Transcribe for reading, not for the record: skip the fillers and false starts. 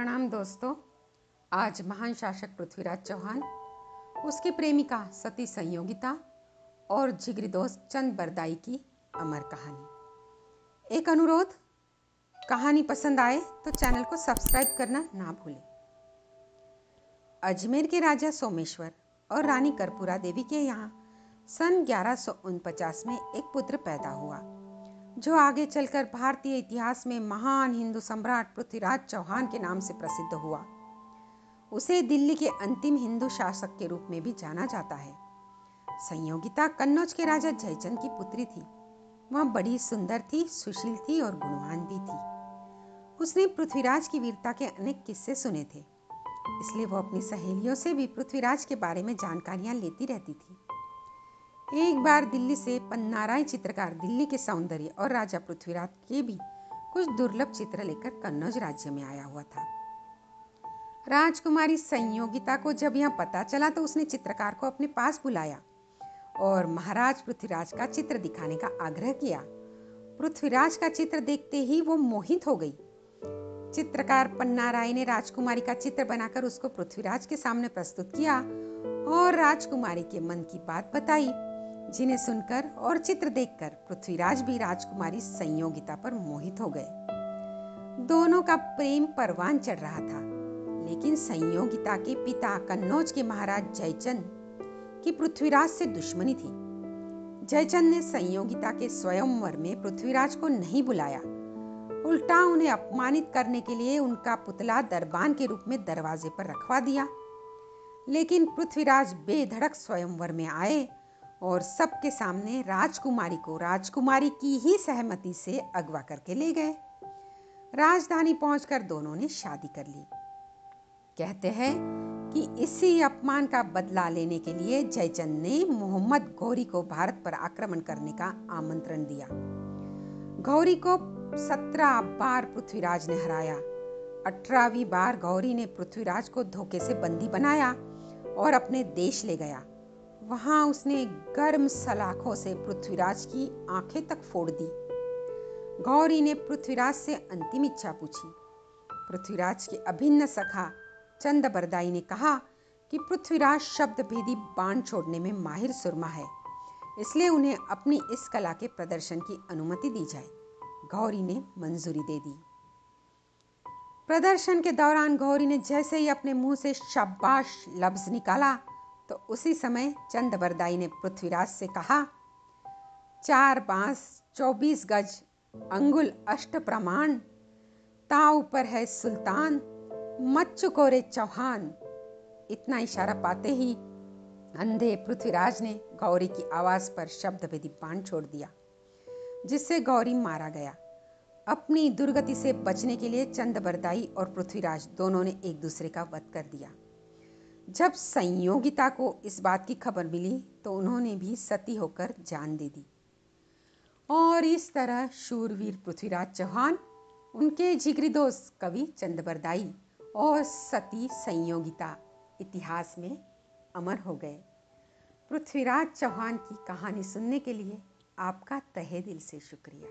प्रणाम दोस्तों। आज महान शासक पृथ्वीराज चौहान, उसकी प्रेमिका सती संयोगिता और जिगरी दोस्त चंद बरदाई की अमर कहानी। एक अनुरोध, कहानी पसंद आए तो चैनल को सब्सक्राइब करना ना भूलें। अजमेर के राजा सोमेश्वर और रानी कर्पूरा देवी के यहाँ सन 1149 में एक पुत्र पैदा हुआ, जो आगे चलकर भारतीय इतिहास में महान हिंदू सम्राट पृथ्वीराज चौहान के नाम से प्रसिद्ध हुआ। उसे दिल्ली के अंतिम हिंदू शासक के रूप में भी जाना जाता है। संयोगिता कन्नौज के राजा जयचंद की पुत्री थी। वह बड़ी सुंदर थी, सुशील थी और गुणवान भी थी। उसने पृथ्वीराज की वीरता के अनेक किस्से सुने थे, इसलिए वो अपनी सहेलियों से भी पृथ्वीराज के बारे में जानकारियां लेती रहती थी। एक बार दिल्ली से पन्नाराय चित्रकार दिल्ली के सौंदर्य और राजा पृथ्वीराज के भी कुछ दुर्लभ चित्र लेकर कन्नौज राज्य में आया हुआ था। राजकुमारी संयोगिता को जब यह पता चला तो उसने चित्रकार को अपने पास बुलाया और महाराज पृथ्वीराज का चित्र दिखाने का आग्रह किया। पृथ्वीराज का चित्र देखते ही वो मोहित हो गई। चित्रकार पन्नाराय ने राजकुमारी का चित्र बनाकर उसको पृथ्वीराज के सामने प्रस्तुत किया और राजकुमारी के मन की बात बताई, जिन्हें सुनकर और चित्र देखकर पृथ्वीराज भी राजकुमारी संयोगिता पर मोहित हो गए। दोनों का प्रेम परवान चढ़ रहा था, लेकिन संयोगिता के पिता कन्नौज के महाराज जयचंद की पृथ्वीराज से दुश्मनी थी। जयचंद ने संयोगिता के स्वयंवर में पृथ्वीराज को नहीं बुलाया, उल्टा उन्हें अपमानित करने के लिए उनका पुतला दरबान के रूप में दरवाजे पर रखवा दिया। लेकिन पृथ्वीराज बेधड़क स्वयंवर में आए और सबके सामने राजकुमारी को राजकुमारी की ही सहमति से अगवा करके ले गए। राजधानी पहुंचकर दोनों ने शादी कर ली। कहते हैं कि इसी अपमान का बदला लेने के लिए जयचंद ने मोहम्मद घौरी को भारत पर आक्रमण करने का आमंत्रण दिया। घौरी को 17 बार पृथ्वीराज ने हराया। 18वीं बार घौरी ने पृथ्वीराज को धोखे से बंदी बनाया और अपने देश ले गया। वहां उसने गर्म सलाखों से पृथ्वीराज की आंखें तक फोड़ दी। घौरी ने पृथ्वीराज से अंतिम इच्छा पूछी। पृथ्वीराज के अभिन्न सखा चंद बरदाई ने कहा कि पृथ्वीराज शब्द भेदी बाण छोड़ने में माहिर सुरमा है, इसलिए उन्हें अपनी इस कला के प्रदर्शन की अनुमति दी जाए। घौरी ने मंजूरी दे दी। प्रदर्शन के दौरान घौरी ने जैसे ही अपने मुंह से शाबाश लफ्ज निकाला तो उसी समय चंद बरदाई ने पृथ्वीराज से कहा, 4 बांस 24 गज अंगुल अष्ट प्रमाण, ताव पर है सुल्तान मत चुको रे चौहान। इतना इशारा पाते ही अंधे पृथ्वीराज ने घौरी की आवाज पर शब्द भेदी बाण छोड़ दिया, जिससे घौरी मारा गया। अपनी दुर्गति से बचने के लिए चंद बरदाई और पृथ्वीराज दोनों ने एक दूसरे का वध कर दिया। जब संयोगिता को इस बात की खबर मिली तो उन्होंने भी सती होकर जान दे दी। और इस तरह शूरवीर पृथ्वीराज चौहान, उनके जिगरी दोस्त कवि चंद बरदाई और सती संयोगिता इतिहास में अमर हो गए। पृथ्वीराज चौहान की कहानी सुनने के लिए आपका तहे दिल से शुक्रिया।